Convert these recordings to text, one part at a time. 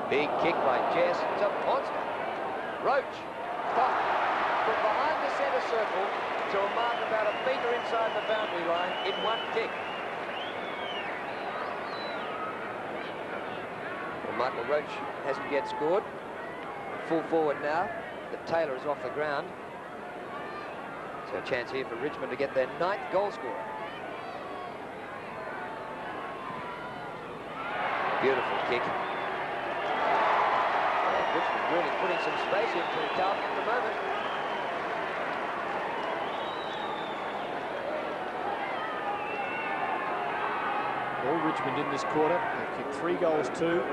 Big kick by Jess. It's a monster. Roach. Stopped from behind the centre circle to a mark about a metre inside the boundary line in one kick. Well, Michael Roach hasn't yet scored. Full forward now. The Taylor is off the ground. So a chance here for Richmond to get their 9th goal scorer. Beautiful kick. And Richmond really putting some space into Carlton at the moment. All Richmond in this quarter. They've kicked 3 goals, 2.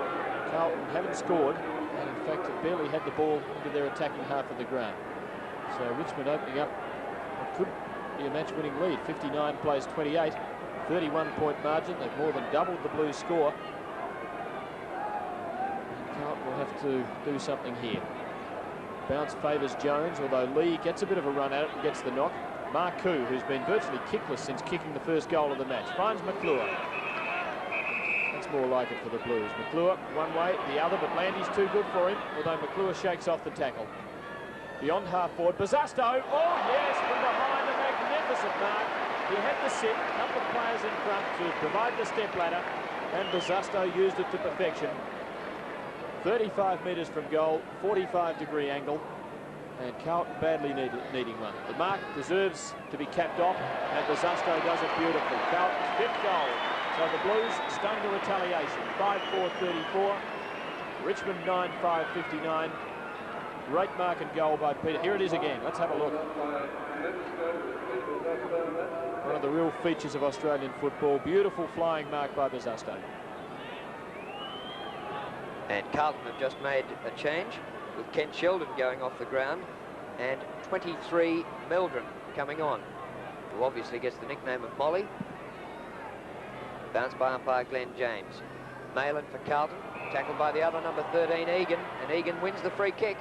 Carlton haven't scored, and in fact have barely had the ball into their attacking half of the ground. So Richmond opening up what could be a match-winning lead. 59 plays 28, 31-point margin. They've more than doubled the Blues' score. And Carlton will have to do something here. Bounce favours Jones, although Lee gets a bit of a run at it and gets the knock. Marcoux, who's been virtually kickless since kicking the first goal of the match, finds McClure. That's more like it for the Blues. McClure one way, the other, but Landy's too good for him, although McClure shakes off the tackle. Beyond half forward, Bazasto, oh yes, from behind, a magnificent mark. He had to sit, a couple of players in front to provide the step ladder, and Bazasto used it to perfection. 35 metres from goal, 45-degree angle, and Carlton badly needing one. The mark deserves to be capped off, and Bazasto does it beautifully. Carlton's 5th goal. So the Blues stung to retaliation. 5-4-34. Richmond 9-5-59. Great mark and goal by Peter. Here it is again. Let's have a look. One of the real features of Australian football. Beautiful flying mark by Bazasto. And Carlton have just made a change with Kent Sheldon going off the ground and 23 Meldrum coming on, who obviously gets the nickname of Molly. Bounced by umpire Glenn James. Malin for Carlton, tackled by the other number 13, Egan, and Egan wins the free kick.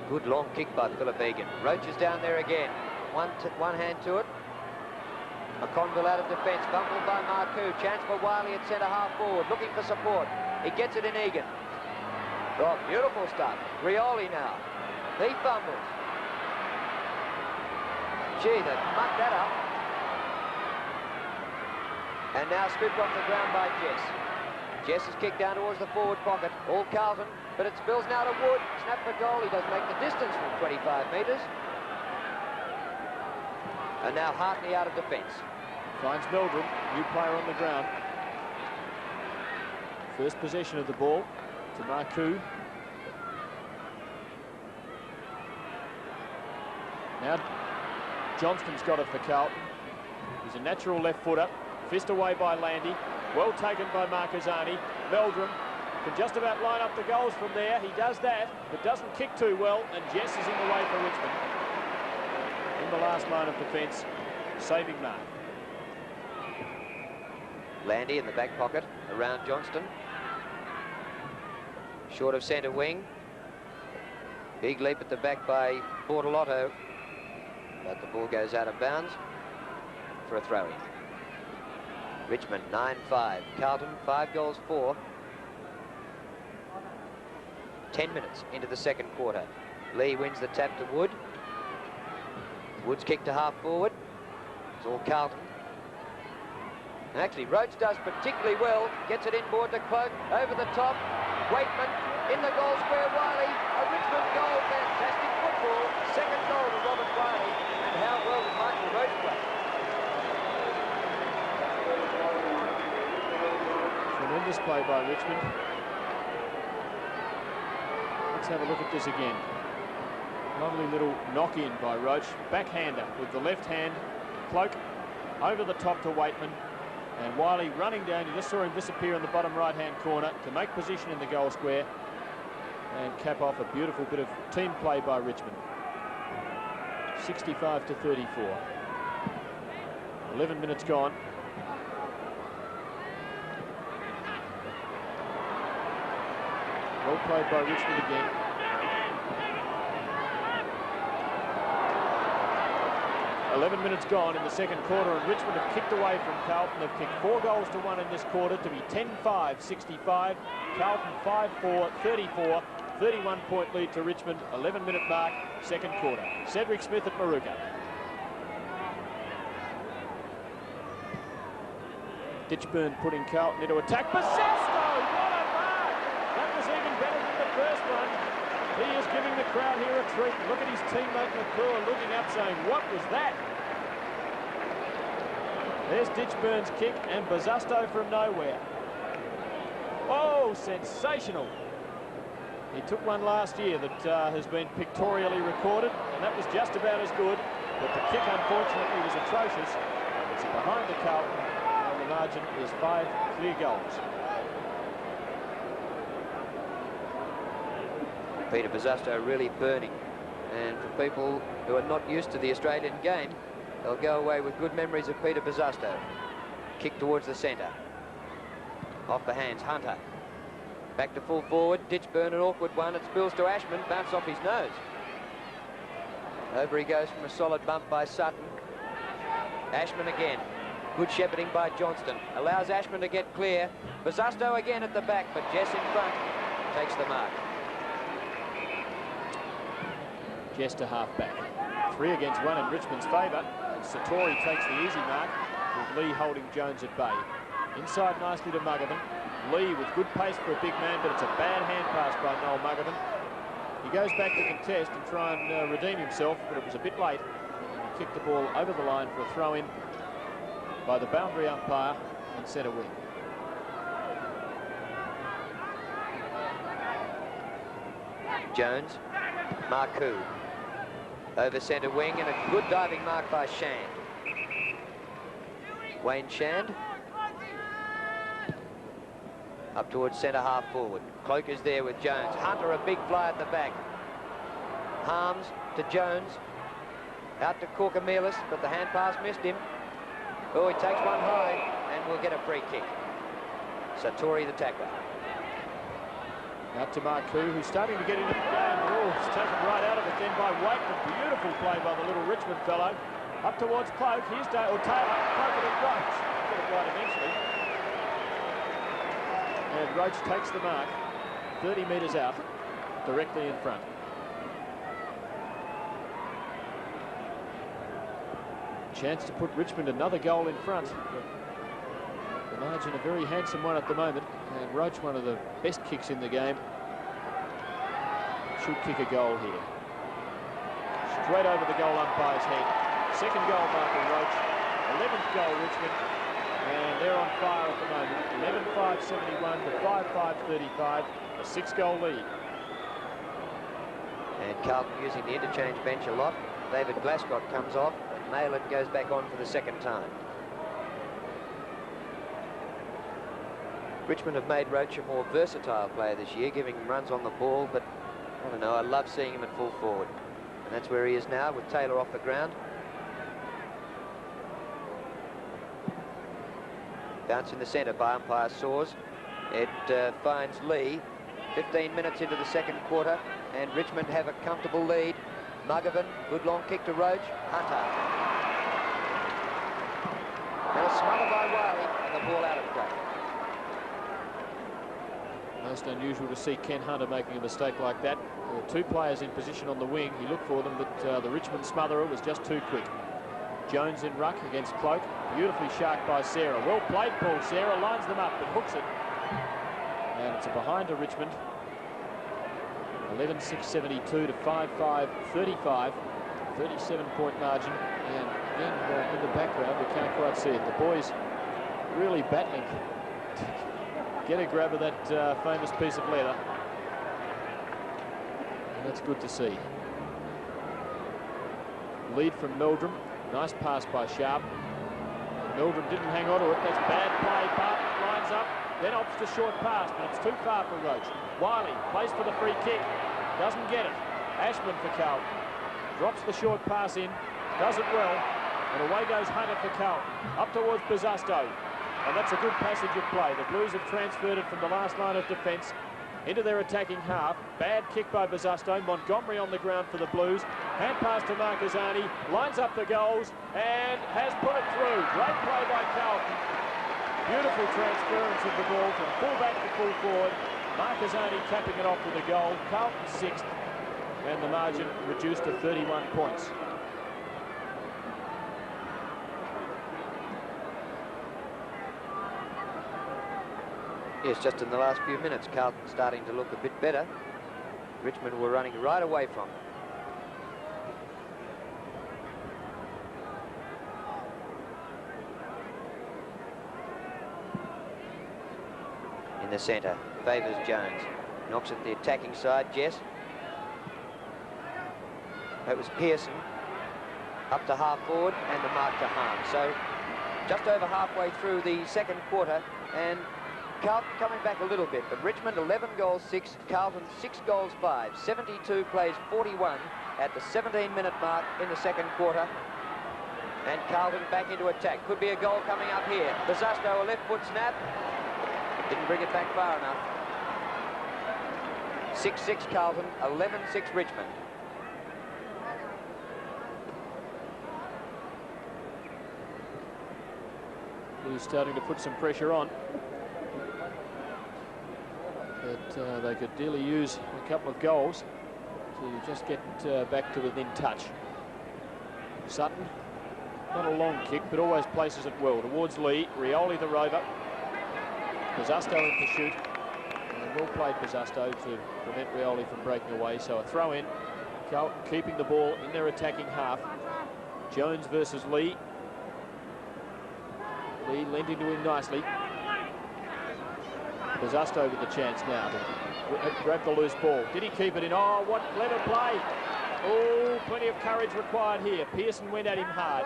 Good long kick by Philip Egan. Roach is down there again. One hand to it. McConville out of defence, fumbled by Marcoux. Chance for Wiley at centre half forward, looking for support. He gets it in Egan. Oh, beautiful stuff. Rioli now. He fumbles. Gee, they've mucked that up. And now scooped off the ground by Jess. Jess is kicked down towards the forward pocket. All Carlton, but it spills now to Wood. Snap for goal. He does make the distance from 25 metres. And now Hartley out of defence. Finds Meldrum, new player on the ground. First possession of the ball to Marcoux. Now Johnston's got it for Carlton. He's a natural left footer. Fist away by Landy. Well taken by Marcazzani. Meldrum can just about line up the goals from there. He does that, but doesn't kick too well, and Jess is in the way for Richmond. In the last line of defence, saving mark. Landy in the back pocket, around Johnston. Short of centre wing. Big leap at the back by Bortolotto. But the ball goes out of bounds for a throw-in. Richmond 9-5. Carlton 5 goals 4. 10 minutes into the second quarter. Lee wins the tap to Wood. Wood's kick to half forward. It's all Carlton. And actually Roach does particularly well. Gets it inboard to Cloak. Over the top. Waitman in the goal square. Wiley. A Richmond goal. Fantastic football. Second goal to Robert Wiley. And how well did Michael Roach play? Tremendous play by Richmond. Let's have a look at this again. Lovely little knock-in by Roach. Backhander with the left hand. Cloak over the top to Waitman. And Wiley running down. You just saw him disappear in the bottom right-hand corner to make position in the goal square and cap off a beautiful bit of team play by Richmond. 65-34. 11 minutes gone. Well played by Richmond again. 11 minutes gone in the second quarter, and Richmond have kicked away from Carlton. They've kicked 4 goals to 1 in this quarter to be 10-5, 65. Carlton 5-4, 34. 31-point lead to Richmond, 11-minute mark, second quarter. Cedric Smith at Maruka. Ditchburn putting Carlton into attack. Basasto! What a mark! That was even better than the first one. He is giving the crowd here a treat. Look at his teammate McClure looking up saying, what was that? There's Ditchburn's kick and Basasto from nowhere. Oh, sensational. He took one last year that has been pictorially recorded, and that was just about as good, but the kick, unfortunately, was atrocious. It's behind the Carlton, and the margin is 5 clear goals. Peter Basasto really burning, and for people who are not used to the Australian game, they'll go away with good memories of Peter Basasto. Kick towards the centre. Off the hands, Hunter. Back to full forward, Ditchburn, an awkward one. It spills to Ashman, bounce off his nose. Over he goes from a solid bump by Sutton. Ashman again. Good shepherding by Johnston. Allows Ashman to get clear. Basasto again at the back, but Jess in front takes the mark. Jess to half-back. 3 against 1 in Richmond's favour. And Satori takes the easy mark, with Lee holding Jones at bay. Inside nicely to Muggerman. Lee with good pace for a big man, but it's a bad hand pass by Noel Muggerman. He goes back to contest and try and redeem himself, but it was a bit late. He kicked the ball over the line for a throw-in by the boundary umpire in centre wing. Jones, Marcoux. Over centre wing, and a good diving mark by Shand. Wayne Shand. Up towards centre half forward. Cloak is there with Jones. Hunter, a big fly at the back. Harms to Jones. Out to Corkamelis, but the hand pass missed him. Oh, he takes one high and will get a free kick. Satori the tackler. Out to Marcoux, who's starting to get into the game. Oh, it's taken right out of it then by Wakeman. Beautiful play by the little Richmond fellow. Up towards Cloak. Here's Taylor. Cloak at Roach. Get it right eventually. And Roach takes the mark, 30 metres out, directly in front. Chance to put Richmond another goal in front. The margin, a very handsome one at the moment, and Roach, one of the best kicks in the game, should kick a goal here. Straight over the goal umpire's head. Second goal marker Roach, 11th goal Richmond. And they're on fire at the moment. 11-5-71 to 5-5-35, a 6-goal lead. And Carlton using the interchange bench a lot. David Glascott comes off, and Nayland goes back on for the second time. Richmond have made Roach a more versatile player this year, giving him runs on the ball, but I don't know, I love seeing him at full forward. And that's where he is now, with Taylor off the ground. Bounce in the centre by umpire Saws. It finds Lee. 15 minutes into the second quarter, and Richmond have a comfortable lead. Muggerman, good long kick to Roach. Hunter. And a smother by Wiley, and the ball out of play. Most unusual to see Ken Hunter making a mistake like that. There were 2 players in position on the wing. He looked for them, but the Richmond smotherer was just too quick. Jones in ruck against Cloak. Beautifully sharked by Sarah. Well played, Paul. Sarah lines them up and hooks it. And it's a behind to Richmond. 11-6-72 to 5-5-35. 37-point margin. And again, in the background, we can't quite see it. The boys really battling to get a grab of that famous piece of leather. And that's good to see. Lead from Meldrum. Nice pass by Sharp. Meldrum didn't hang on to it. That's bad play. Barton lines up, then opts to short pass, but it's too far for Roach. Wiley plays for the free kick. Doesn't get it. Ashman for Carlton. Drops the short pass in. Does it well. And away goes Hunter for Carlton. Up towards Basasto. And that's a good passage of play. The Blues have transferred it from the last line of defence into their attacking half. Bad kick by Busasto. Montgomery on the ground for the Blues. Hand pass to Marcazzani. Lines up the goals and has put it through. Great play by Carlton. Beautiful transference of the ball from full back to full forward. Marcazzani capping it off with a goal. Carlton 6th, and the margin reduced to 31 points. Yes, just in the last few minutes, Carlton starting to look a bit better. Richmond were running right away from them. In the centre, favours Jones. Knocks at the attacking side, Jess. That was Pearson. Up to half forward and the mark to harm. So just over halfway through the second quarter, and Carlton coming back a little bit, but Richmond 11 goals 6, Carlton 6 goals 5, 72 plays 41 at the 17-minute mark in the second quarter. And Carlton back into attack. Could be a goal coming up here. Busasto, a left foot snap. Didn't bring it back far enough. 6-6 Carlton, 11-6 Richmond. Blues starting to put some pressure on. But they could dearly use a couple of goals to just get back to within touch. Sutton, not a long kick, but always places it well towards Lee. Rioli the rover. Busasto in pursuit. And well played Busasto to prevent Rioli from breaking away. So a throw in. Carlton keeping the ball in their attacking half. Jones versus Lee. Lee lent into him nicely. Busasto with the chance now to grab the loose ball. Did he keep it in? Oh, what clever play. Oh, plenty of courage required here. Pearson went at him hard.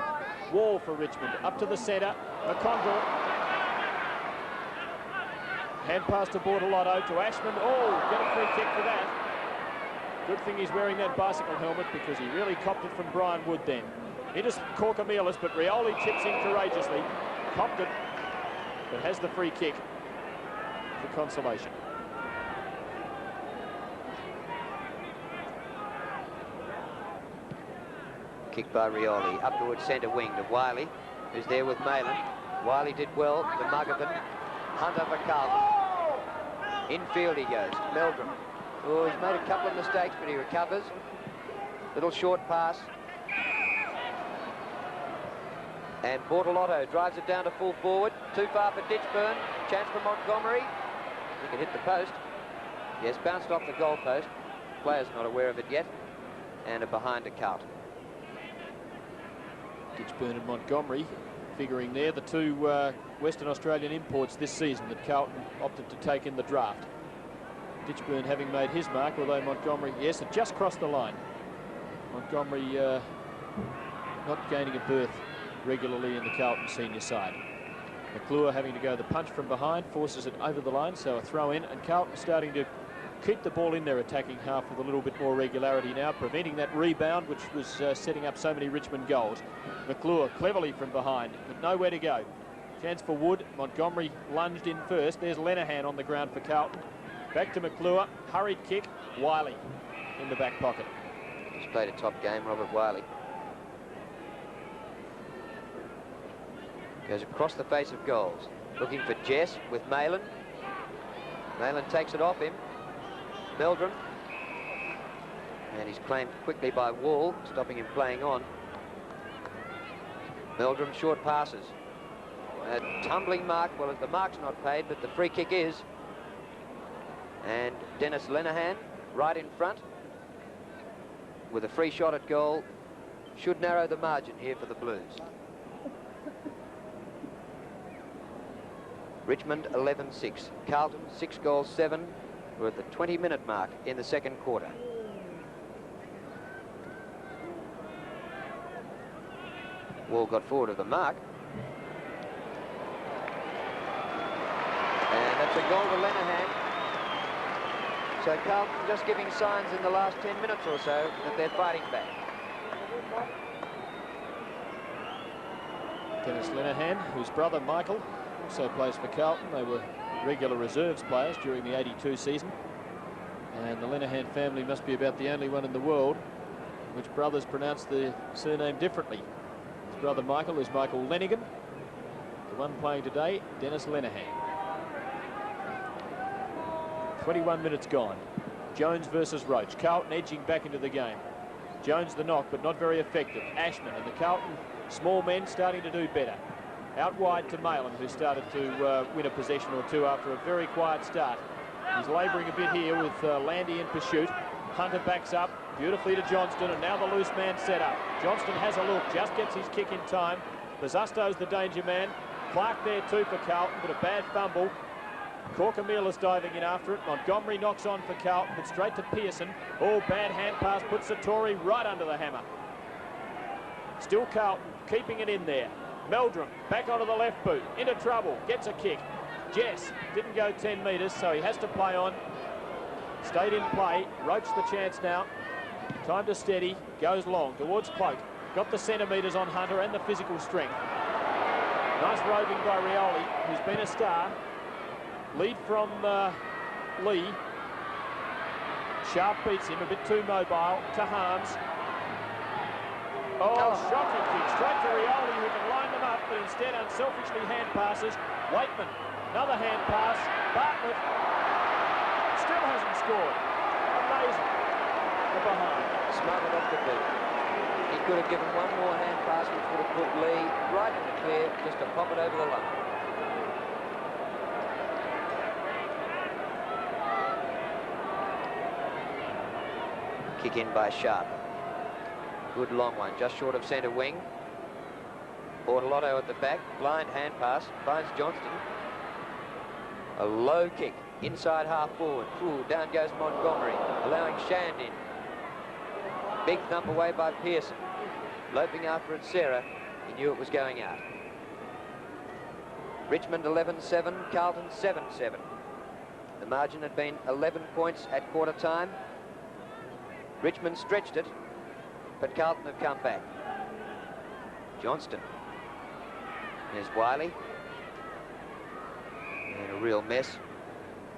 Wall for Richmond. Up to the centre. McConville. Hand pass to Bortolotto to Ashman. Oh, get a free kick for that. Good thing he's wearing that bicycle helmet because he really copped it from Brian Wood then. Into Corcomelis, but Rioli chips in courageously. Copped it, but has the free kick for consolation. Kick by Rioli, up towards centre wing to Wiley, who's there with Malin. Wiley did well to Muggerton. Hunter for Carlton. Infield he goes, Meldrum. Oh, he's made a couple of mistakes, but he recovers. Little short pass. And Bortolotto drives it down to full forward. Too far for Ditchburn. Chance for Montgomery. He can hit the post. Yes, bounced off the goal post. Player's not aware of it yet. And a behind to Carlton. Ditchburn and Montgomery figuring there, the two Western Australian imports this season that Carlton opted to take in the draft. Ditchburn having made his mark, although Montgomery, yes, it just crossed the line. Montgomery not gaining a berth regularly in the Carlton senior side. McClure having to go the punch from behind, forces it over the line, so a throw in, and Carlton starting to keep the ball in their attacking half with a little bit more regularity now, preventing that rebound which was setting up so many Richmond goals. McClure cleverly from behind, but nowhere to go. Chance for Wood. Montgomery lunged in first. There's Lenahan on the ground for Carlton. Back to McClure. Hurried kick. Wiley in the back pocket. He's played a top game, Robert Wiley. Goes across the face of goals. Looking for Jess with Malin. Malin takes it off him. Meldrum. And he's claimed quickly by Wall, stopping him playing on. Meldrum short passes. A tumbling mark. Well, the mark's not paid, but the free kick is. And Dennis Lenahan right in front with a free shot at goal. Should narrow the margin here for the Blues. Richmond 11-6. Carlton 6 goals 7. We're at the 20-minute mark in the second quarter. Wall got forward of the mark. And that's a goal to Lenahan. So Carlton just giving signs in the last 10 minutes or so that they're fighting back. Dennis Lenahan, whose brother Michael also plays for Carlton. They were regular reserves players during the '82 season. And the Lenehan family must be about the only one in the world in which brothers pronounce the surname differently. His brother Michael is Michael Lenigan. The one playing today, Dennis Lenehan. 21 minutes gone. Jones versus Roach. Carlton edging back into the game. Jones the knock, but not very effective. Ashman and the Carlton small men starting to do better. Out wide to Malin, who started to win a possession or two after a very quiet start. He's labouring a bit here with Landy in pursuit. Hunter backs up beautifully to Johnston, and now the loose man set up. Johnston has a look, just gets his kick in time. Bazusto's the danger man. Clark there too for Carlton, but a bad fumble. Corkamila's diving in after it. Montgomery knocks on for Carlton, but straight to Pearson. Oh, bad hand pass puts Satori right under the hammer. Still Carlton keeping it in there. Meldrum back onto the left boot, into trouble, gets a kick. Jess didn't go 10 metres, so he has to play on. Stayed in play. Roach the chance now. Time to steady. Goes long towards Cloak. Got the centimetres on Hunter and the physical strength. Nice roving by Rioli, who's been a star. Lead from Lee. Sharp beats him, a bit too mobile. To Harms. Oh, shocking kick. Straight to Rioli, who can line them up, but instead unselfishly hand passes. Waitman, another hand pass. Bartlett still hasn't scored. Amazing. The behind. Smothered off the boot. He could have given one more hand pass, which would have put Lee right in the clear, just to pop it over the line. Kick in by Sharp. Good long one, just short of centre wing. Bortolotto at the back, blind hand pass, finds Johnston. A low kick, inside half forward. Ooh, down goes Montgomery, allowing Shand in. Big thump away by Pearson. Loping after it, Sarah. He knew it was going out. Richmond 11-7, Carlton 7-7. The margin had been 11 points at quarter time. Richmond stretched it, but Carlton have come back. Johnston. There's Wiley. And a real mess.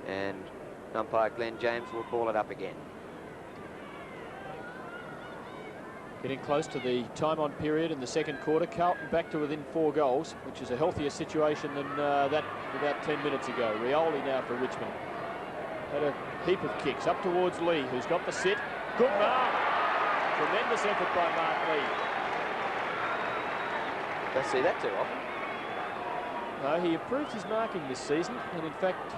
And umpire Glenn James will call it up again. Getting close to the time-on period in the second quarter. Carlton back to within 4 goals, which is a healthier situation than that about 10 minutes ago. Rioli now for Richmond. Had a heap of kicks up towards Lee, who's got the sit. Good mark. Tremendous effort by Mark Lee. Don't see that too often. No, he improved his marking this season, and in fact,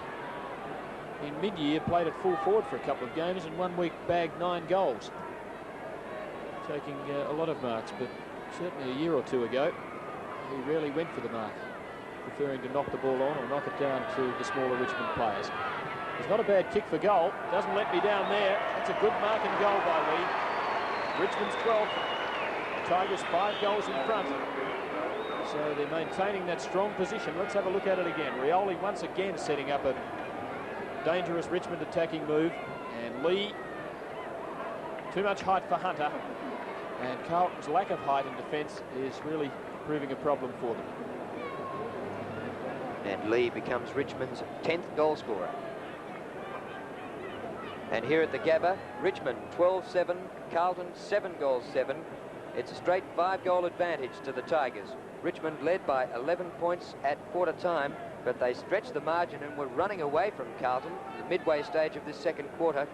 in mid-year played at full forward for a couple of games, and 1 week bagged 9 goals. Taking a lot of marks, but certainly a year or two ago, he rarely went for the mark, preferring to knock the ball on or knock it down to the smaller Richmond players. It's not a bad kick for goal. Doesn't let me down there. That's a good mark and goal by Lee. Richmond's 12th. Tigers 5 goals in front. So they're maintaining that strong position. Let's have a look at it again. Rioli once again setting up a dangerous Richmond attacking move. And Lee, too much height for Hunter. And Carlton's lack of height in defence is really proving a problem for them. And Lee becomes Richmond's 10th goal scorer. And here at the Gabba, Richmond 12-7, Carlton 7-7. It's a straight 5-goal advantage to the Tigers. Richmond led by 11 points at quarter time, but they stretched the margin and were running away from Carlton in the midway stage of this second quarter.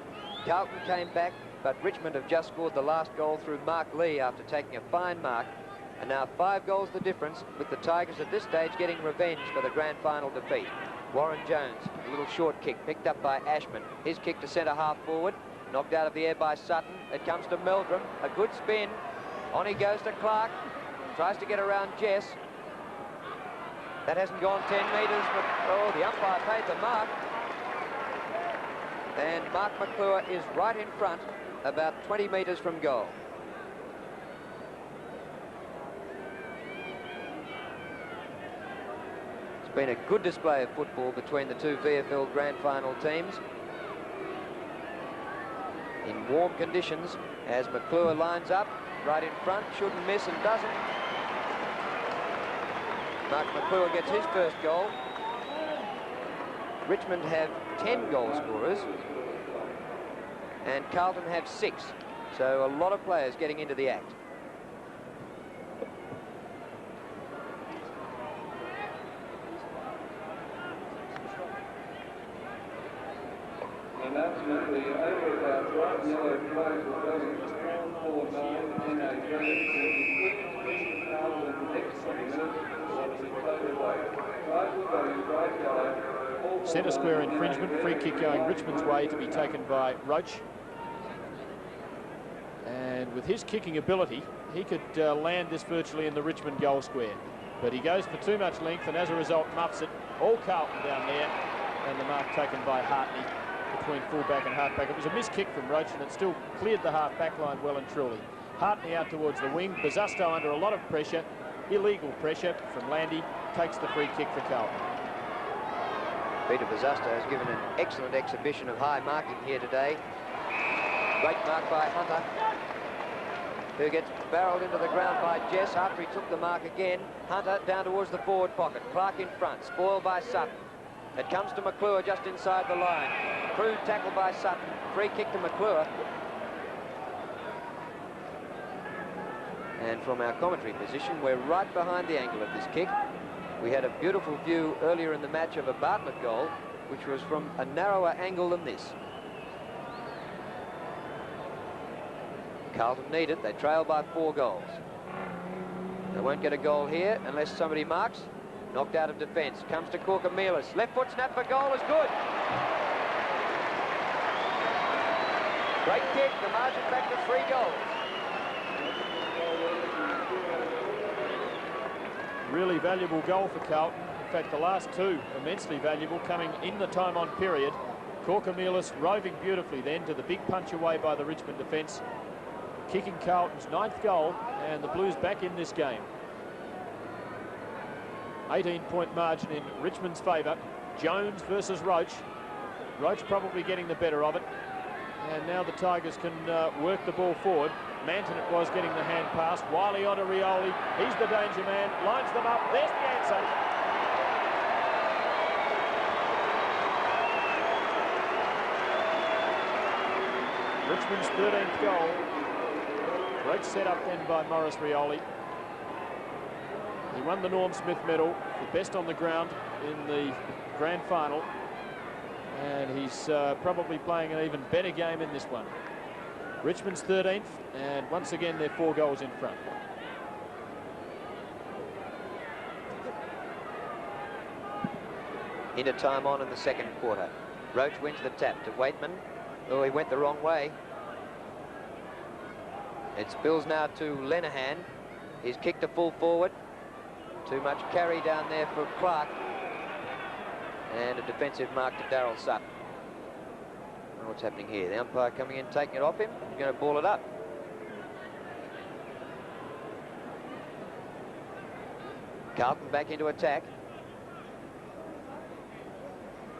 Carlton came back, but Richmond have just scored the last goal through Mark Lee after taking a fine mark. And now 5 goals the difference, with the Tigers at this stage getting revenge for the grand final defeat. Warren Jones, a little short kick picked up by Ashman. His kick to centre half forward, knocked out of the air by Sutton. It comes to Meldrum, a good spin. On he goes to Clark, tries to get around Jess. That hasn't gone 10 metres, but oh, the umpire paid the mark. And Mark McClure is right in front, about 20 metres from goal. It's been a good display of football between the two VFL Grand Final teams. In warm conditions, as McClure lines up, right in front, shouldn't miss and doesn't. Mark McClure gets his first goal. Richmond have 10 goal scorers. and Carlton have 6. So a lot of players getting into the act. Announcement, the owner of our bright yellow flag will go in 449 in a game to include Carlton in the next 20 minutes, or to be played away. Flag will go in bright yellow. Centre square infringement, free kick going Richmond's way to be taken by Roach. And with his kicking ability, he could land this virtually in the Richmond goal square. But he goes for too much length, and as a result muffs it. All Carlton down there, and the mark taken by Hartney between full-back and half-back. It was a missed kick from Roach, and it still cleared the half-back line well and truly. Hartney out towards the wing. Bazzasto under a lot of pressure, illegal pressure from Landy, takes the free kick for Carlton. Peter Bazzasto has given an excellent exhibition of high marking here today. Great mark by Hunter, who gets barreled into the ground by Jess after he took the mark again. Hunter down towards the forward pocket. Clark in front, spoiled by Sutton. It comes to McClure just inside the line. Crude tackle by Sutton. Free kick to McClure. And from our commentary position, we're right behind the angle of this kick. We had a beautiful view earlier in the match of a Bartlett goal, which was from a narrower angle than this. Carlton need it. They trail by 4 goals. They won't get a goal here unless somebody marks. Knocked out of defence. Comes to Corker-Mealis. Left foot snap for goal is good. Great kick. The margin back to 3 goals. Really valuable goal for Carlton. In fact, the last 2 immensely valuable, coming in the time-on period. Corker-Mealis roving beautifully then to the big punch away by the Richmond defence, kicking Carlton's 9th goal, and the Blues back in this game. 18-point margin in Richmond's favour. Jones versus Roach. Roach probably getting the better of it. And now the Tigers can work the ball forward. Manton it was getting the hand pass. Wiley onto Rioli. He's the danger man. Lines them up. There's the answer. Richmond's 13th goal. Great setup then by Maurice Rioli. He won the Norm Smith medal, the best on the ground in the grand final. And he's probably playing an even better game in this one. Richmond's 13th, and once again they're 4 goals in front. Into time on in the second quarter. Roach wins the tap to Waitman. Oh, he went the wrong way. It spills now to Lenihan. He's kicked to full forward. Too much carry down there for Clark. And a defensive mark to Darryl Sutton. What's happening here? The umpire coming in, taking it off him. He's going to ball it up. Carlton back into attack.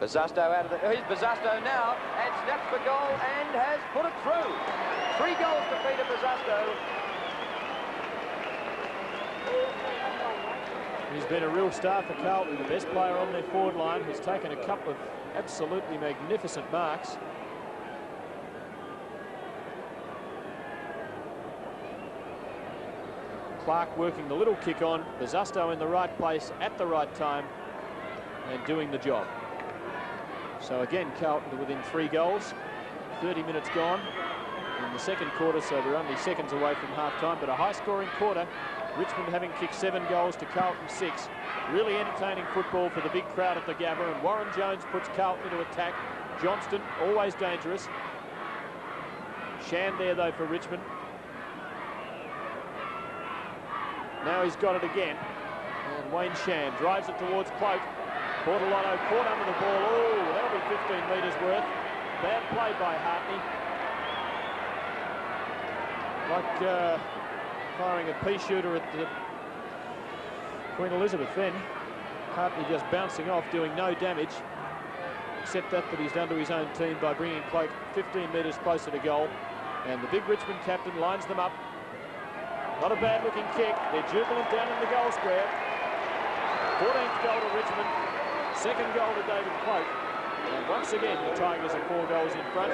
Bazzasto out of the... Here's Bazzasto now, and snaps for goal and has put it through. 3 goals to Peter Bazzasto. He's been a real star for Carlton, the best player on their forward line. He's taken a couple of absolutely magnificent marks. Clark working the little kick on. Bazzasto in the right place at the right time and doing the job. So again, Carlton to within 3 goals. 30 minutes gone in the second quarter, so we're only seconds away from half-time, but a high-scoring quarter. Richmond having kicked 7 goals to Carlton 6. Really entertaining football for the big crowd at the Gabba, and Warren Jones puts Carlton into attack. Johnston, always dangerous. Shand there, though, for Richmond. Now he's got it again. And Wayne Shand drives it towards Cloak. Bortolotto caught under the ball. Oh, that'll be 15 metres worth. Bad play by Hartney. Like firing a pea shooter at the Queen Elizabeth then. Hartney just bouncing off, doing no damage, except that he's done to his own team by bringing Cloak 15 metres closer to goal. And the big Richmond captain lines them up. Not a bad looking kick. They're jubilant down in the goal square. 14th goal to Richmond. 2nd goal to David Cloak. And once again, the Tigers are 4 goals in front.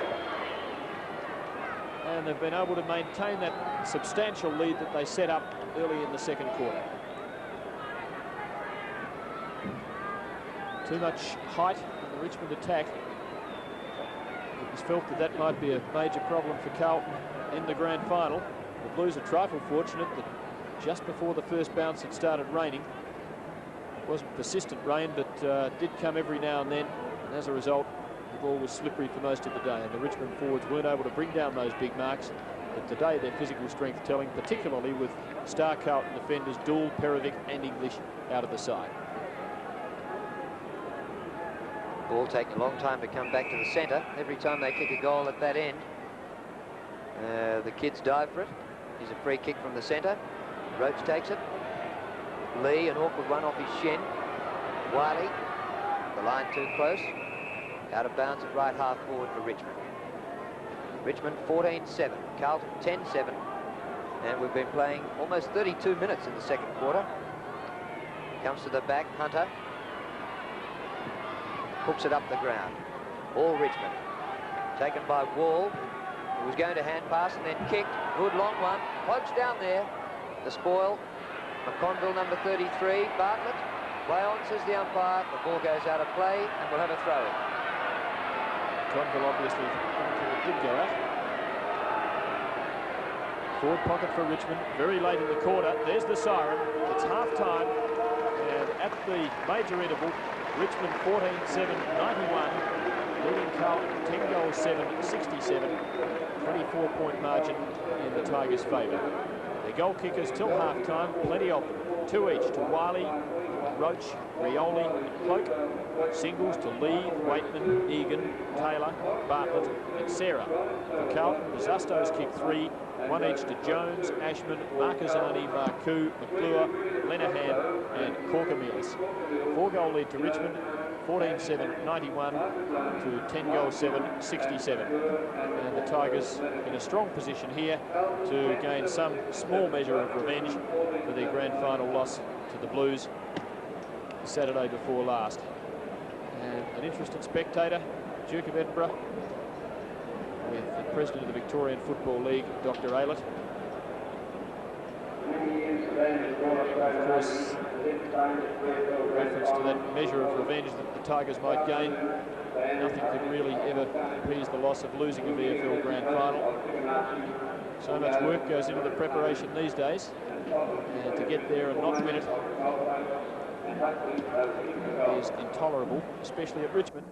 and they've been able to maintain that substantial lead that they set up early in the second quarter. Too much height in the Richmond attack. It was felt that that might be a major problem for Carlton in the grand final. The Blues are trifle fortunate that just before the first bounce it started raining. It wasn't persistent rain, but did come every now and then, and as a result the ball was slippery for most of the day, and the Richmond forwards weren't able to bring down those big marks. But today their physical strength telling, particularly with star Carlton defenders Dool, Perovic and English out of the side. Ball taking a long time to come back to the centre. Every time they kick a goal at that end, the kids dive for it. Here's a free kick from the centre. Roach takes it. Lee, an awkward one off his shin. Wiley, the line too close. Out of bounds at right half forward for Richmond. Richmond 14-7, Carlton 10-7, and we've been playing almost 32 minutes in the second quarter. Comes to the back, Hunter. Hooks it up the ground. All Richmond. Taken by Wall, who was going to hand pass and then kicked. Good long one. Hodge down there. The spoil. McConville, number 33. Bartlett. Play on, says the umpire. The ball goes out of play and we'll have a throw in. McConville obviously it did go out. Forward pocket for Richmond. Very late in the quarter. There's the siren. It's half-time. And at the major interval, Richmond 14-7, 91, leading Carlton 10 goals 7, 67, 24-point margin in the Tigers' favour. Their goal kickers till half-time, plenty of them. 2 each to Wiley, Roach, Rioli and Cloak. Singles to Lee, Waitman, Egan, Taylor, Bartlett and Sarah. For Carlton, the Zustos kick 3, 1 each to Jones, Ashman, Markazani, Marcoux, McClure, Lenahan and Corker-Mills. 4-goal lead to Richmond, 14-7, 91 to 10 goals 7, 67. And the Tigers in a strong position here to gain some small measure of revenge for their grand final loss to the Blues the Saturday before last. And an interested spectator, Duke of Edinburgh, with the president of the Victorian Football League, Dr. Aylett. Of course, reference to that measure of revenge that the Tigers might gain. Nothing could really ever appease the loss of losing a VFL Grand Final. So much work goes into the preparation these days, and to get there and not win it is intolerable, especially at Richmond.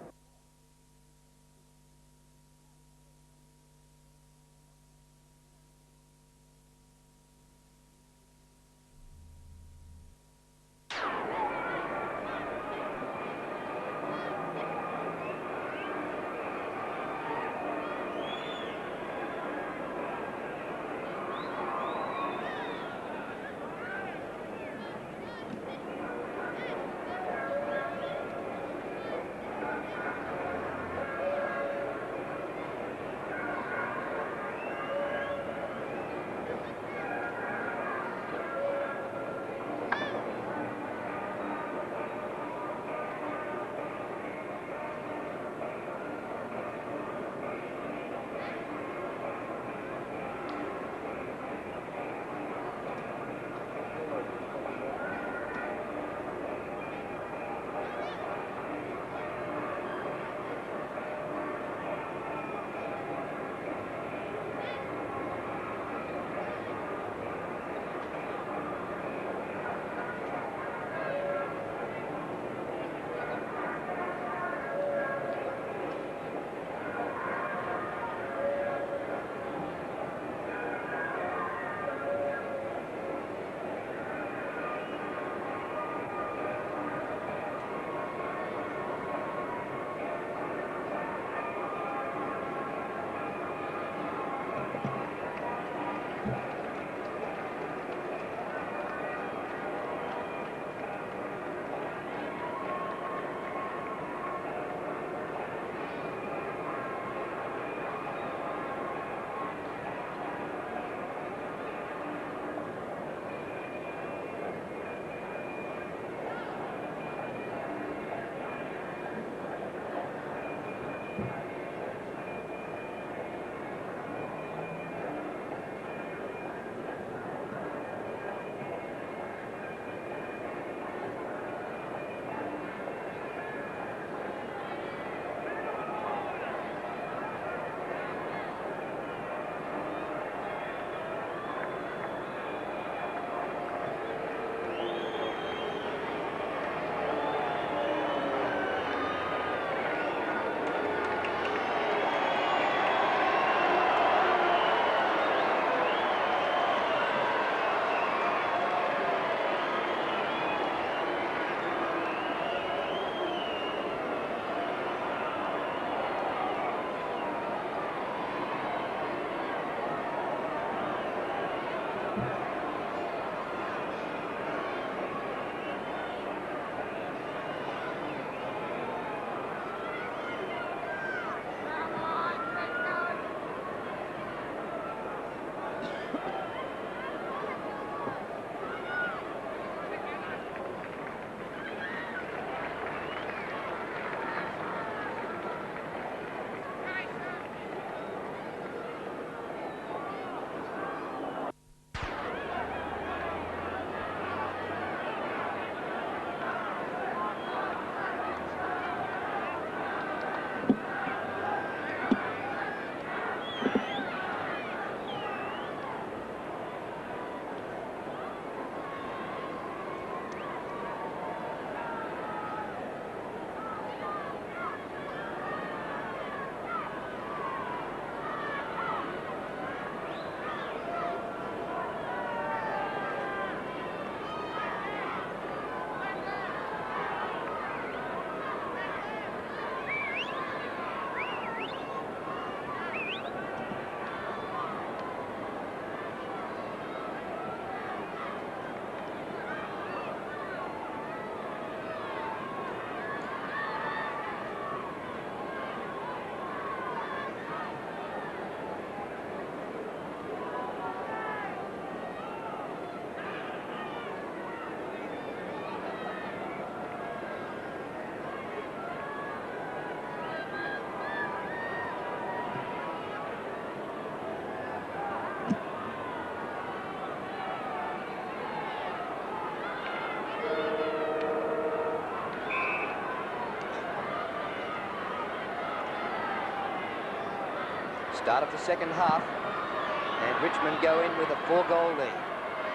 Start of the second half, and Richmond go in with a 4-goal lead.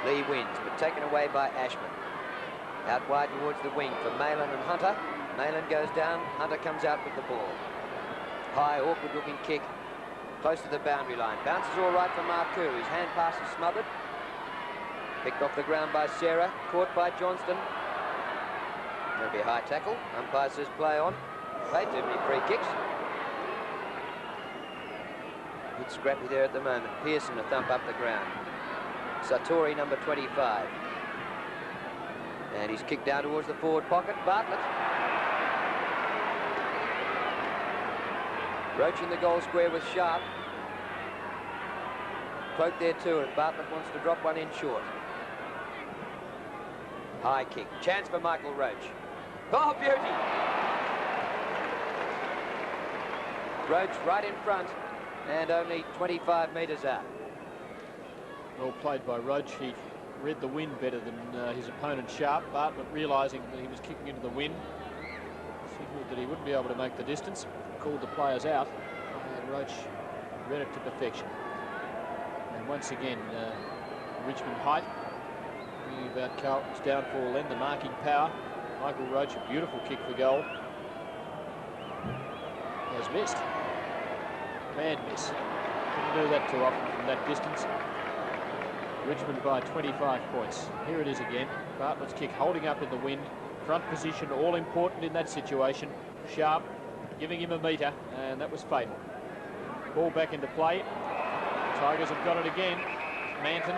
Lee wins, but taken away by Ashman. Out wide towards the wing for Malin and Hunter. Malin goes down, Hunter comes out with the ball. High, awkward-looking kick, close to the boundary line. Bounces all right for Marcoux. His hand pass is smothered. Picked off the ground by Sarah, caught by Johnston. There'll be a high tackle. Umpire says play on. Way too many free kicks. Bit scrappy there at the moment. Pearson a thump up the ground. Sartori, number 25. And he's kicked down towards the forward pocket. Bartlett. Roach in the goal square with Sharp. Cloak there too, and Bartlett wants to drop one in short. High kick. Chance for Michael Roach. Oh, beauty! Roach right in front and only 25 metres out. Well played by Roach. He read the wind better than his opponent Sharp. Bartlett realising that he was kicking into the wind, signalled that he wouldn't be able to make the distance, called the players out, and Roach read it to perfection. And once again, Richmond height, bringing about Carlton's downfall then, the marking power. Michael Roach, a beautiful kick for goal. Has missed. Bad miss. Couldn't do that too often from that distance. Richmond by 25 points. Here it is again. Bartlett's kick holding up in the wind. Front position, all important in that situation. Sharp giving him a metre, and that was fatal. Ball back into play. The Tigers have got it again. Manton.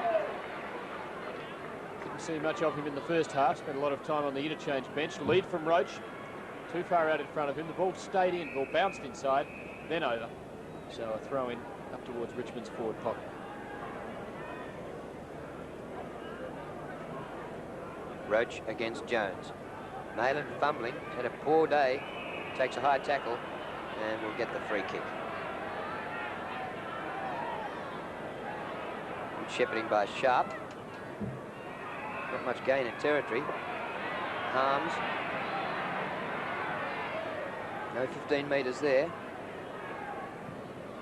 Didn't see much of him in the first half. Spent a lot of time on the interchange bench. Lead from Roach. Too far out in front of him. The ball stayed in. Ball bounced inside, then over. So a throw in up towards Richmond's forward pocket. Roach against Jones. Malin fumbling, had a poor day, takes a high tackle and will get the free kick. Good shepherding by Sharp. Not much gain in territory. Harms. No 15 metres there.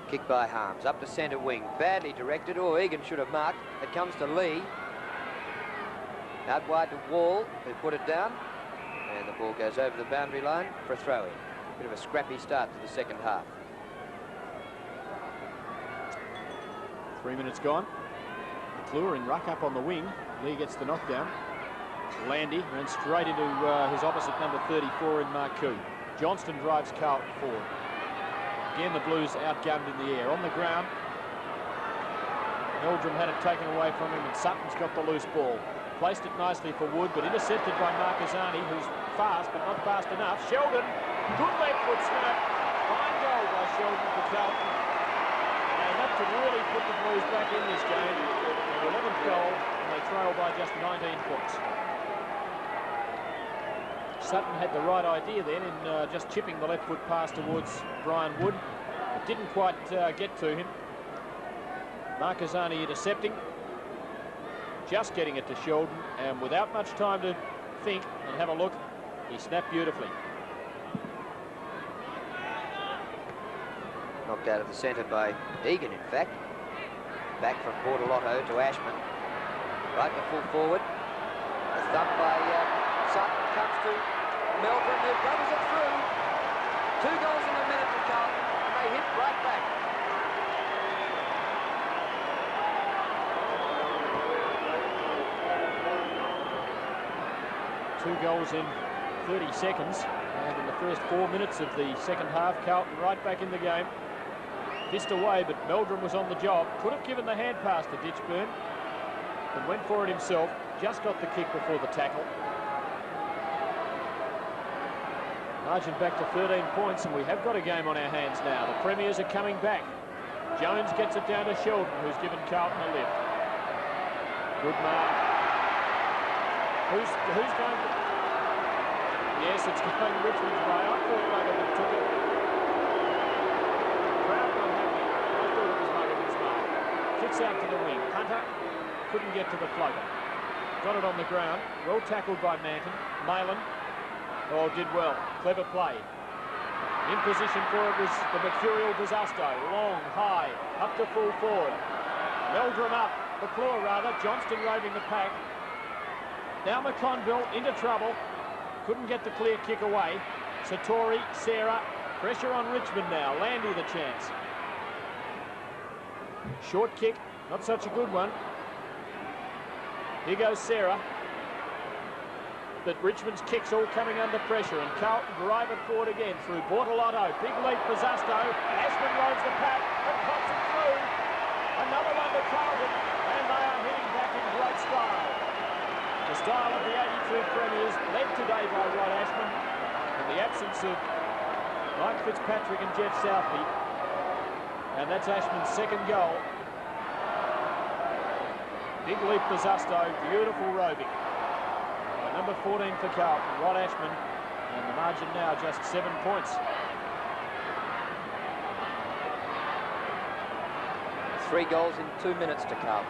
Kick by Harms, up to centre wing. Badly directed, or Egan should have marked. It comes to Lee. Out wide to Wall, who put it down. And the ball goes over the boundary line for a throw-in. Bit of a scrappy start to the second half. 3 minutes gone. McClure in ruck up on the wing. Lee gets the knockdown. Landy ran straight into his opposite number 34 in Marcoux. Johnston drives Carlton forward. Again, the Blues outgunned in the air. On the ground, Meldrum had it taken away from him, and Sutton's got the loose ball. Placed it nicely for Wood, but intercepted by Marquezani, who's fast, but not fast enough. Sheldon, good left foot snap. Fine goal by Sheldon for Carlton. And that could really put the Blues back in this game. Their 11th goal, and they trail by just 19 points. Sutton had the right idea then in just chipping the left foot pass towards Brian Wood. It didn't quite get to him. Marquezani intercepting. Just getting it to Sheldon, and without much time to think and have a look, he snapped beautifully. Knocked out of the centre by Egan, in fact. Back from Bortolotto to Ashman. Right to full forward. A thump by Sutton comes to Meldrum, who runs it through. 2 goals in a minute for Carlton, and they hit right back. Two goals in 30 seconds, and in the first 4 minutes of the second half, Carlton right back in the game. Fist away, but Meldrum was on the job. Could have given the hand pass to Ditchburn, but went for it himself. Just got the kick before the tackle. Margin back to 13 points, and we have got a game on our hands now. The Premiers are coming back. Jones gets it down to Sheldon, who's given Carlton a lift. Good mark. Who's going to... Yes, it's going Richmond's way. I thought Muggerman took it. Crowd not happy. I thought it was Muggerman's mark. Kicks out to the wing. Hunter couldn't get to the floater. Got it on the ground. Well tackled by Manton. Malin. Oh, did well. Clever play. In position for it was the mercurial Busasto. Long, high, up to full forward. Meldrum up, McClure rather. Johnston roving the pack. Now McConville into trouble. Couldn't get the clear kick away. Satori, Sarah, pressure on Richmond now. Landy the chance. Short kick, not such a good one. Here goes Sarah. But Richmond's kicks all coming under pressure, and Carlton drive it forward again through Bortolotto. Big leap for Zasto. Ashman roads the pack and pops it through. Another one to Carlton, and they are heading back in great style. The style of the 82 premiers, led today by Rod Ashman, in the absence of Mike Fitzpatrick and Jeff Southby. And that's Ashman's second goal. Big leap for Zasto, beautiful roving. Number 14 for Carlton, Rod Ashman, and the margin now just 7 points. 3 goals in 2 minutes to Carlton.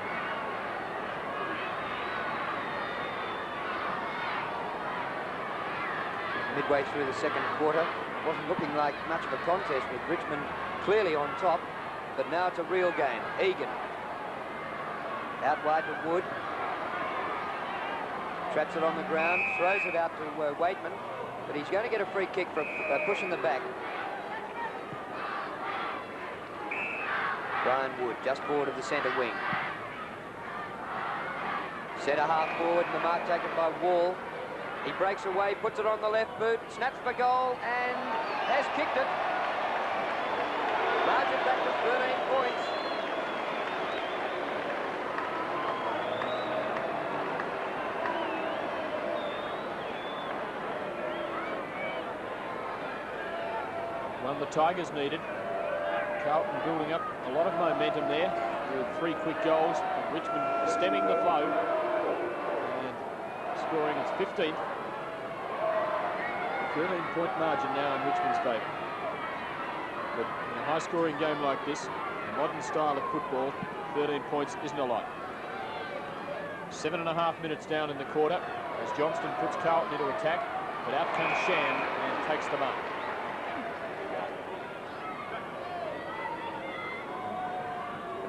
Midway through the second quarter, wasn't looking like much of a contest with Richmond clearly on top, but now it's a real game. Egan out wide to Wood. Traps it on the ground, throws it out to Waitman, but he's going to get a free kick for pushing the back. Brian Wood just forward of the centre wing. Centre half forward, and the mark taken by Wall. He breaks away, puts it on the left boot, snaps for goal, and has kicked it. Margin back to 13 points. One the Tigers needed. Carlton building up a lot of momentum there with 3 quick goals. And Richmond stemming the flow and scoring its 15th. 13-point margin now in Richmond's favour. But in a high-scoring game like this, a modern style of football, 13 points isn't a lot. 7.5 minutes down in the quarter as Johnston puts Carlton into attack, but out comes Shand and takes the mark.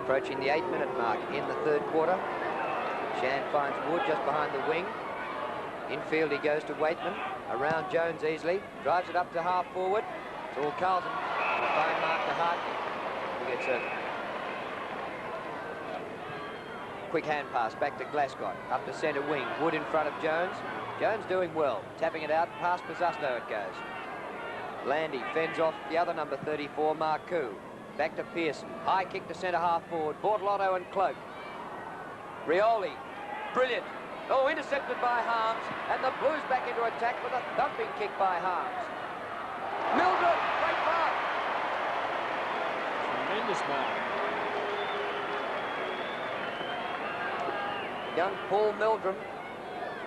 Approaching the 8-minute mark in the third quarter. Shand finds Wood just behind the wing. Infield he goes to Waitman. Around Jones easily. Drives it up to half forward. It's all Carlton. And a fine mark to Hartley, who gets a quick hand pass back to Glasgow. Up to centre wing. Wood in front of Jones. Jones doing well. Tapping it out. Past Pizzusto it goes. Landy fends off the other number 34, Marcoux. Back to Pearson. High kick to centre half forward. Bortolotto and Cloak. Rioli. Brilliant. Oh, intercepted by Harms. And the Blues back into attack with a thumping kick by Harms. Mildred. Great mark. Tremendous mark. Young Paul Meldrum,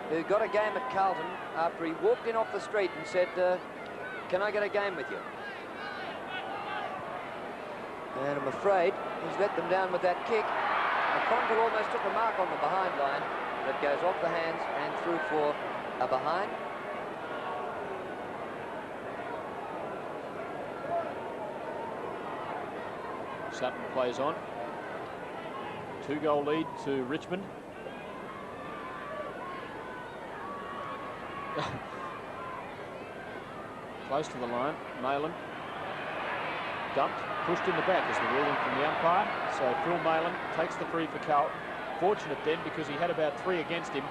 who got a game at Carlton after he walked in off the street and said, can I get a game with you? And I'm afraid he's let them down with that kick. McConville almost took a mark on the behind line, but it goes off the hands and through for a behind. Sutton plays on. 2-goal lead to Richmond. Close to the line. Malin dumped, pushed in the back is the ruling from the umpire. So Phil Malin takes the free for Carlton. Fortunate then because he had about 3 against him,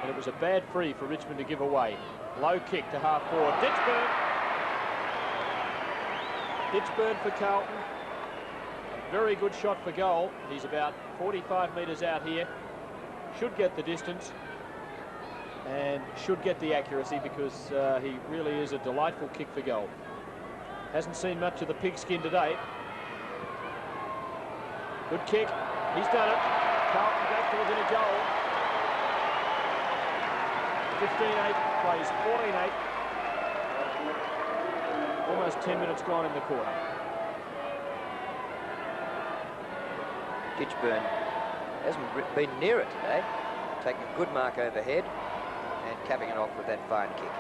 and it was a bad free for Richmond to give away. Low kick to half forward. Ditchburn for Carlton. A very good shot for goal. He's about 45 metres out here. Should get the distance and should get the accuracy because he really is a delightful kick for goal. Hasn't seen much of the pigskin today. Good kick. He's done it. Carlton goes to within a goal. 15-8, plays 14-8. Almost 10 minutes gone in the quarter. Ditchburn hasn't been near it today. Taking a good mark overhead and capping it off with that fine kick.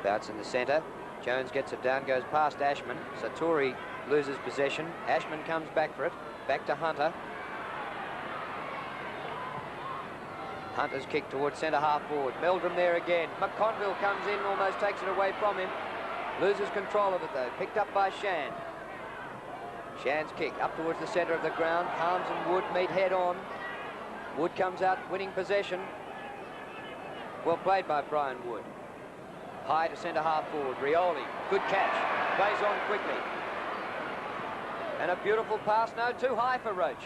Bounce in the centre. Jones gets it down, goes past Ashman. Satori loses possession. Ashman comes back for it. Back to Hunter. Hunter's kick towards centre half forward. Meldrum there again. McConville comes in, almost takes it away from him. Loses control of it though. Picked up by Shan. Shan's kick up towards the centre of the ground. Harms and Wood meet head on. Wood comes out winning possession. Well played by Brian Wood. High to centre half forward. Rioli, good catch. Plays on quickly. And a beautiful pass. No, too high for Roach.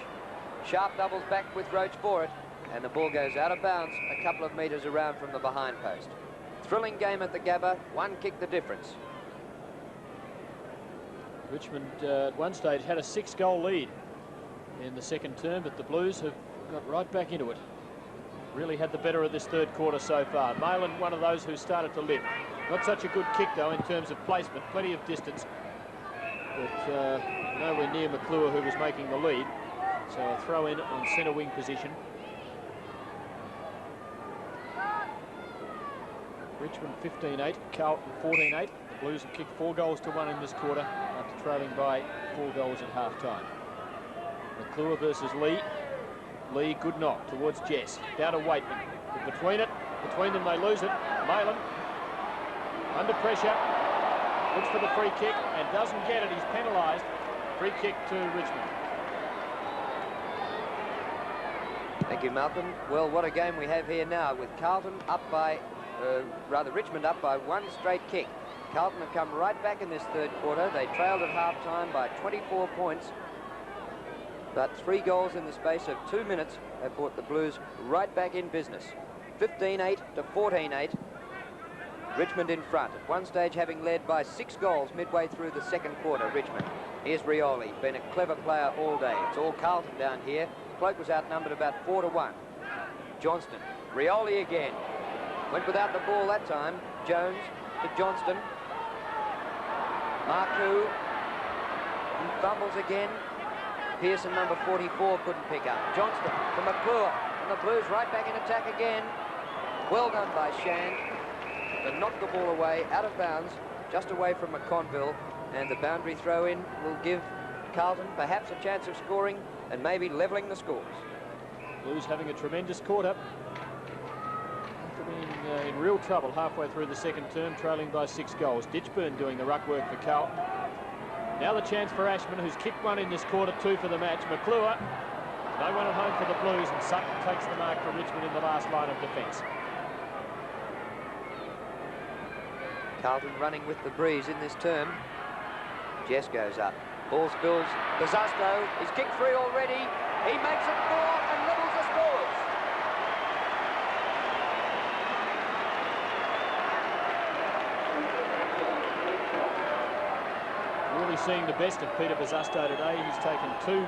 Sharp doubles back with Roach for it. And the ball goes out of bounds a couple of metres around from the behind post. Thrilling game at the Gabba. One kick the difference. Richmond at one stage had a 6-goal lead in the second term, but the Blues have got right back into it. Really had the better of this third quarter so far. Malin, one of those who started to lift. Not such a good kick, though, in terms of placement. Plenty of distance, but nowhere near McClure, who was making the lead. So a throw in on centre wing position. Richmond 15-8, Carlton 14-8. The Blues have kicked 4 goals to 1 in this quarter after trailing by 4 goals at half-time. McClure versus Lee. Lee, good knock towards Jess. Down to Waitman. Between them they lose it. Malin under pressure. Looks for the free kick and doesn't get it. He's penalised. Free kick to Richmond. Thank you, Malcolm. Well, what a game we have here now with Carlton up by, Richmond up by 1 straight kick. Carlton have come right back in this third quarter. They trailed at half-time by 24 points. But 3 goals in the space of 2 minutes have brought the Blues right back in business. 15-8 to 14-8. Richmond in front. At one stage having led by 6 goals midway through the second quarter, Richmond. Here's Rioli, been a clever player all day. It's all Carlton down here. Cloak was outnumbered about 4 to 1. Johnston, Rioli again. Went without the ball that time. Jones to Johnston. Marcoux. He fumbles again. Pearson, number 44, couldn't pick up. Johnston to McClure. And the Blues right back in attack again. Well done by Shan. To knock the ball away, out of bounds, just away from McConville. And the boundary throw-in will give Carlton perhaps a chance of scoring and maybe levelling the scores. Blues having a tremendous quarter. After being in real trouble halfway through the second term, trailing by 6 goals. Ditchburn doing the ruck work for Carlton. Now the chance for Ashman, who's kicked 1 in this quarter, 2 for the match. McClure, no one at home for the Blues, and Sutton takes the mark for Richmond in the last line of defence. Carlton running with the breeze in this term. Jess goes up. Ball spills. Buzasto is kicked free already. He makes it 4 and levels the scores. Really seeing the best of Peter Buzasto today. He's taken 2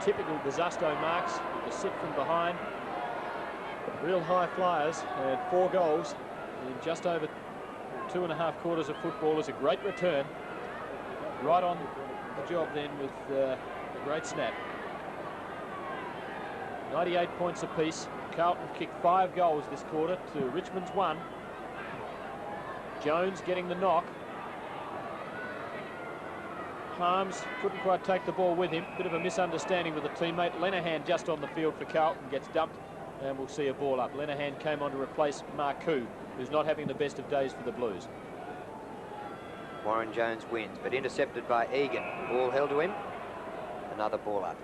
typical Buzasto marks. The sit from behind. Real high flyers. Had 4 goals in just over 2.5 quarters of football. Is a great return. Right on the job then with a great snap. 98 points apiece. Carlton kicked 5 goals this quarter to Richmond's 1. Jones getting the knock. Harms couldn't quite take the ball with him. Bit of a misunderstanding with a teammate. Lenahan just on the field for Carlton gets dumped, and we'll see a ball up. Lenahan came on to replace Marcoux, who's not having the best of days for the Blues. Warren Jones wins, but intercepted by Egan. Ball held to him. Another ball up.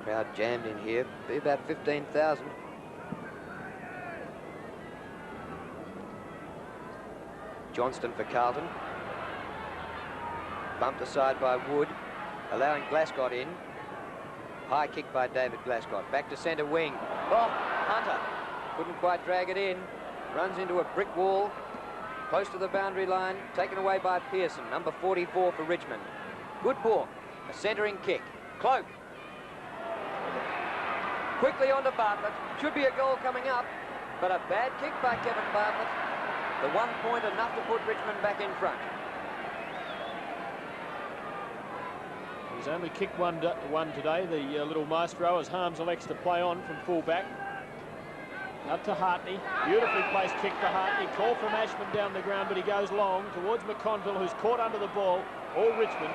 Crowd jammed in here. Be about 15,000. Johnston for Carlton. Bumped aside by Wood, allowing Glascott in. High kick by David Glascott. Back to centre wing. Oh, Hunter. Couldn't quite drag it in. Runs into a brick wall. Close to the boundary line. Taken away by Pearson, number 44 for Richmond. Good ball. A centering kick. Cloak. Quickly onto Bartlett. Should be a goal coming up. But a bad kick by Kevin Bartlett. The 1 point enough to put Richmond back in front. He's only kicked one today, the little maestro, as Harms elects to play on from full back. Up to Hartney. Beautifully placed kick to Hartney. Call from Ashman down the ground, but he goes long towards McConville, who's caught under the ball. All Richmond.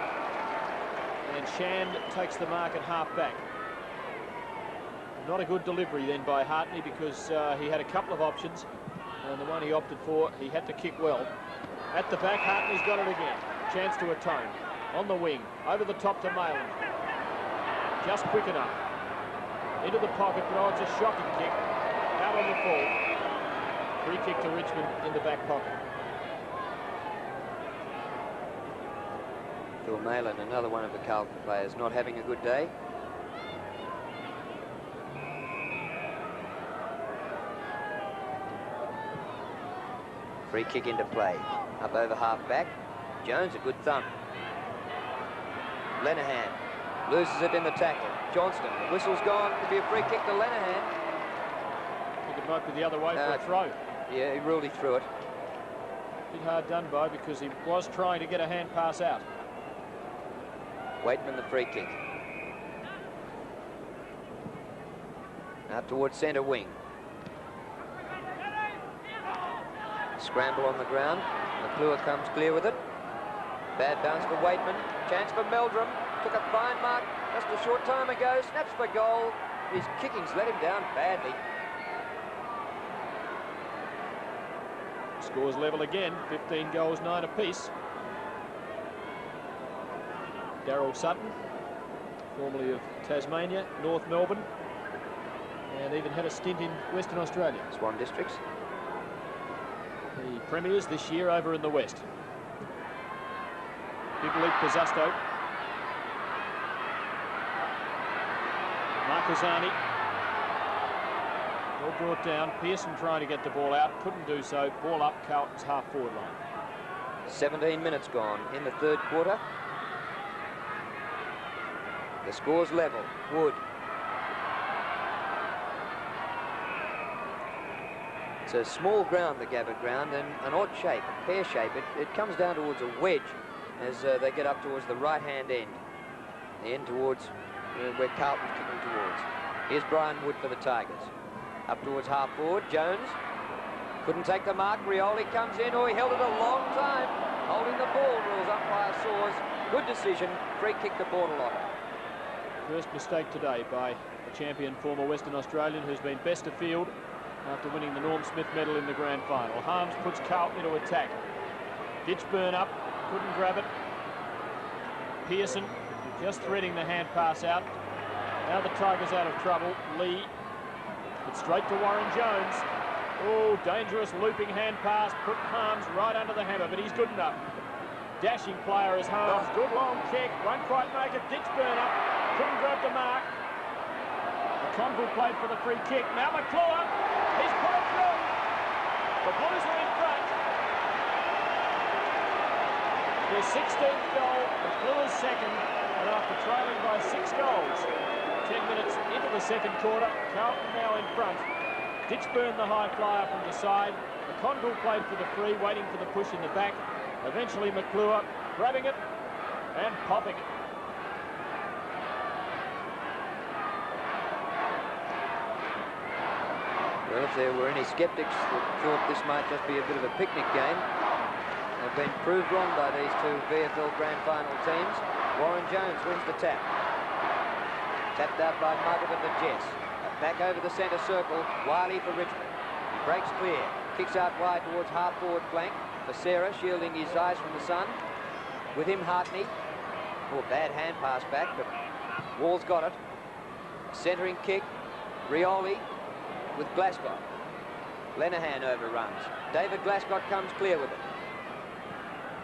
And Shand takes the mark at half-back. Not a good delivery then by Hartney, because he had a couple of options, and the one he opted for, he had to kick well. At the back, Hartney's got it again. Chance to atone. On the wing. Over the top to Mayland. Just quick enough. Into the pocket, but it's a shocking kick. Out on the full. Free kick to Richmond in the back pocket. Phil Mayland, another one of the Carlton players, not having a good day. Free kick into play. Up over half-back. Jones, a good thump. Lenehan loses it in the tackle. Johnston, the whistle's gone. Could be a free kick to Lenehan. I think it might be the other way for a throw. Yeah, he really threw it. Bit hard done by, because he was trying to get a hand pass out. Waitman, the free kick. Out towards centre wing. Scramble on the ground. McClure comes clear with it. Bad bounce for Waitman. Chance for Meldrum. Took a fine mark just a short time ago. Snaps for goal. His kicking's let him down badly. Scores level again. 15 goals, 9 apiece. Darryl Sutton, formerly of Tasmania, North Melbourne, and even had a stint in Western Australia. Swan Districts. The premiers this year over in the West. Big leap for Zusto. Marcosani. All brought down. Pearson trying to get the ball out. Couldn't do so. Ball up Carlton's half-forward line. 17 minutes gone in the third quarter. The score's level. Wood. It's a small ground, the Gabbard ground, and an odd shape, a pear shape. It comes down towards a wedge as they get up towards the right-hand end. The end towards where Carlton's kicking towards. Here's Brian Wood for the Tigers. Up towards half-forward. Jones couldn't take the mark. Rioli comes in. Oh, he held it a long time. Holding the ball, rules umpire Saws. Good decision. Free kick to Bordelon. First mistake today by a champion former Western Australian who's been best of field after winning the Norm Smith medal in the grand final. Harms puts Carlton into attack. Ditchburn up, couldn't grab it. Pearson just threading the hand pass out. Now the Tigers out of trouble. Lee, it's straight to Warren Jones. Oh, dangerous looping hand pass, put Harms right under the hammer, but he's good enough. Dashing player is Harms, good long kick, won't quite make it. Ditchburn up, couldn't grab the mark. McConville played for the free kick. Now McClure, he's put it through. The Blues are in front. Their 16th goal, McClure's second, and after trailing by 6 goals, 10 minutes into the second quarter, Carlton now in front. Ditchburn the high flyer from the side. McConville played for the free, waiting for the push in the back. Eventually McClure grabbing it and popping it. Well, if there were any sceptics that thought this might just be a bit of a picnic game, they've been proved wrong by these two VFL Grand Final teams. Warren Jones wins the tap. Tapped out by Muggett of the Jets. Back over the centre circle. Wiley for Richmond. He breaks clear. Kicks out wide towards half-forward flank. For Sarah, shielding his eyes from the sun. With him, Hartney. Oh, bad hand pass back, but Wall's got it. Centering kick. Rioli with Glasgow. Lenehan overruns. David Glasgow comes clear with it.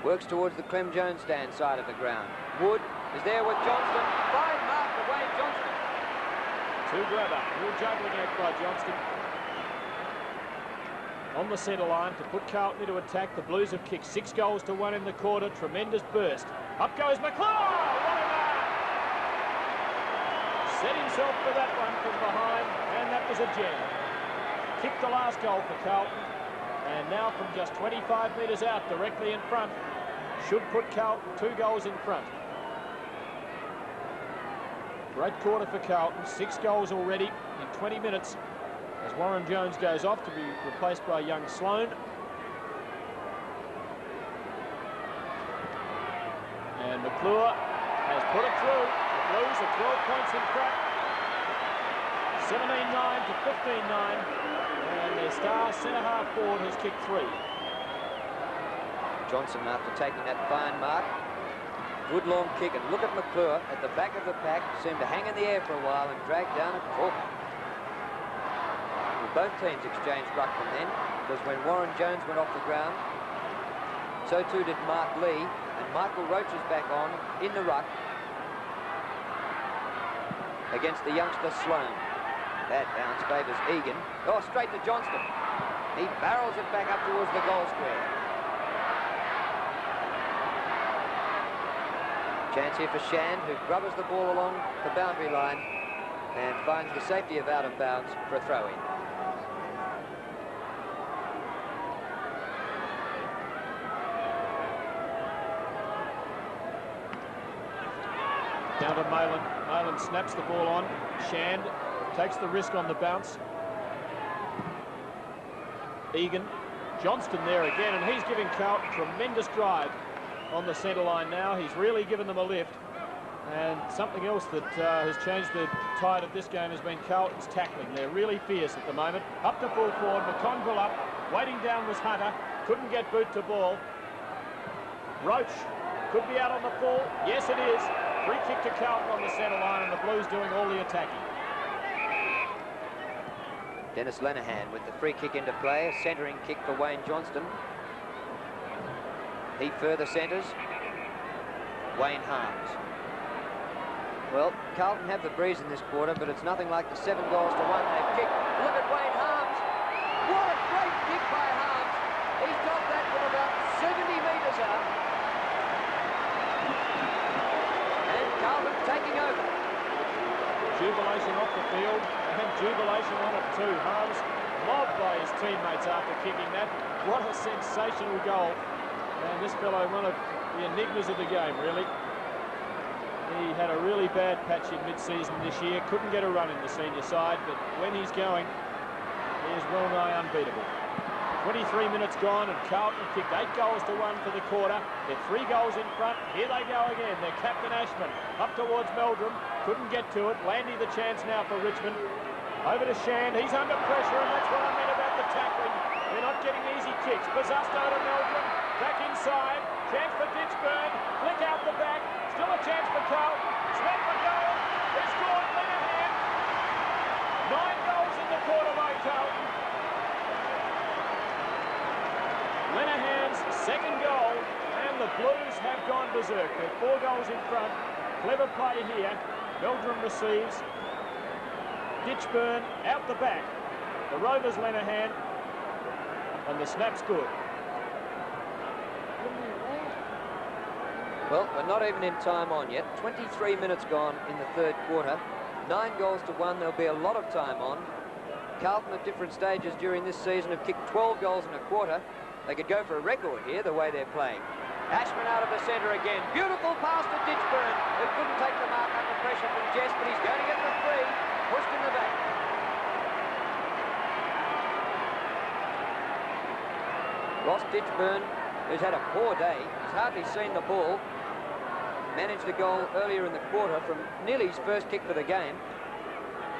Works towards the Clem Jones stand side of the ground. Wood is there with Johnston. Fine mark away, Johnston. Two grabber, real juggling act by Johnston. On the centre line to put Carlton into attack. The Blues have kicked 6 goals to 1 in the quarter. Tremendous burst. Up goes McClure. What a mark! Set himself for that one from behind, and that was a gem. Kicked the last goal for Carlton, and now from just 25 metres out, directly in front, should put Carlton 2 goals in front. Great quarter for Carlton. 6 goals already in 20 minutes. as Warren Jones goes off to be replaced by young Sloan. And McClure has put it through. The Blues are 12 points in front. 17-9 to 15-9. And their star centre-half forward has kicked 3. Johnson, after taking that fine mark, good long kick, and look at McClure at the back of the pack, seemed to hang in the air for a while and drag down a cork. Well, both teams exchanged ruckman then, because when Warren Jones went off the ground, so too did Mark Lee, and Michael Roach is back on in the ruck against the youngster Sloan. That bounce favours Egan. Oh, straight to Johnston. He barrels it back up towards the goal square. Chance here for Shand, who grubbers the ball along the boundary line and finds the safety of out of bounds for a throw-in. Down to Malin. Malin snaps the ball on. Shand takes the risk on the bounce. Egan. Johnston there again, and he's giving Carlton tremendous drive on the centre line now. He's really given them a lift. And something else that has changed the tide of this game has been Carlton's tackling. They're really fierce at the moment. Up to full forward. McConville up. Waiting down was Hunter. Couldn't get boot to ball. Roach could be out on the full. Yes, it is. Free kick to Carlton on the centre line, and the Blues doing all the attacking. Dennis Lenihan with the free kick into play. A centering kick for Wayne Johnston. He further centres. Wayne Harms. Well, Carlton have the breeze in this quarter, but it's nothing like the 7 goals to 1 they've kicked. Look at Wayne Harms. What a great kick by Harms. He's got that from about 70 metres out. And Carlton taking over. Jubilation off the field, and jubilation on it too. Harms mobbed by his teammates after kicking that. What a sensational goal. And this fellow, one of the enigmas of the game, really. He had a really bad patch in mid-season this year. Couldn't get a run in the senior side, but when he's going, he is well nigh unbeatable. 23 minutes gone, and Carlton kicked 8 goals to 1 for the quarter. They're 3 goals in front. Here they go again. Their captain Ashman up towards Meldrum. Couldn't get to it. Landy the chance now for Richmond. Over to Shand. He's under pressure, and that's what I meant about the tackling. They're not getting easy kicks. Bazusto to Meldrum. Back inside. Chance for Ditchburn. Flick out the back. Still a chance for Carlton. Snap for goal. They scored. Lenihan. 9 goals in the quarter by Carlton. Lenihan's second goal, and the Blues have gone berserk. They're 4 goals in front. Clever play here. Meldrum receives. Ditchburn out the back. The Rovers Lenihan, and the snap's good. Well, we're not even in time on yet. 23 minutes gone in the third quarter. 9 goals to 1. There'll be a lot of time on. Carlton at different stages during this season have kicked 12 goals in a quarter. They could go for a record here, the way they're playing. Ashman out of the centre again. Beautiful pass to Ditchburn, who couldn't take the mark under pressure from Jess, but he's going to get the free. Pushed in the back. Ross Ditchburn, who's had a poor day. He's hardly seen the ball. Managed a goal earlier in the quarter from nearly his first kick for the game.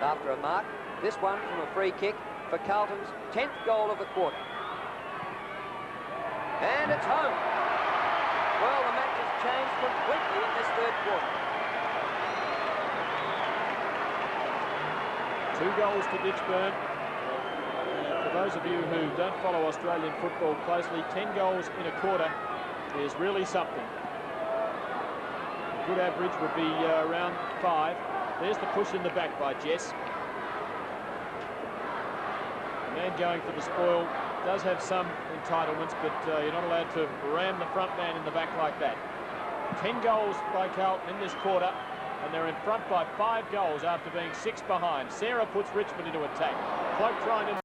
After a mark, this one from a free kick for Carlton's 10th goal of the quarter. And it's home. Well, the match has changed completely in this third quarter. 2 goals to Ditchburn. For those of you who don't follow Australian football closely, 10 goals in a quarter is really something. A good average would be around 5. There's the push in the back by Jess. The man going for the spoil does have some entitlements, but you're not allowed to ram the front man in the back like that. 10 goals by Carlton in this quarter, and they're in front by 5 goals after being 6 behind. Sarah puts Richmond into attack. Cloak trying to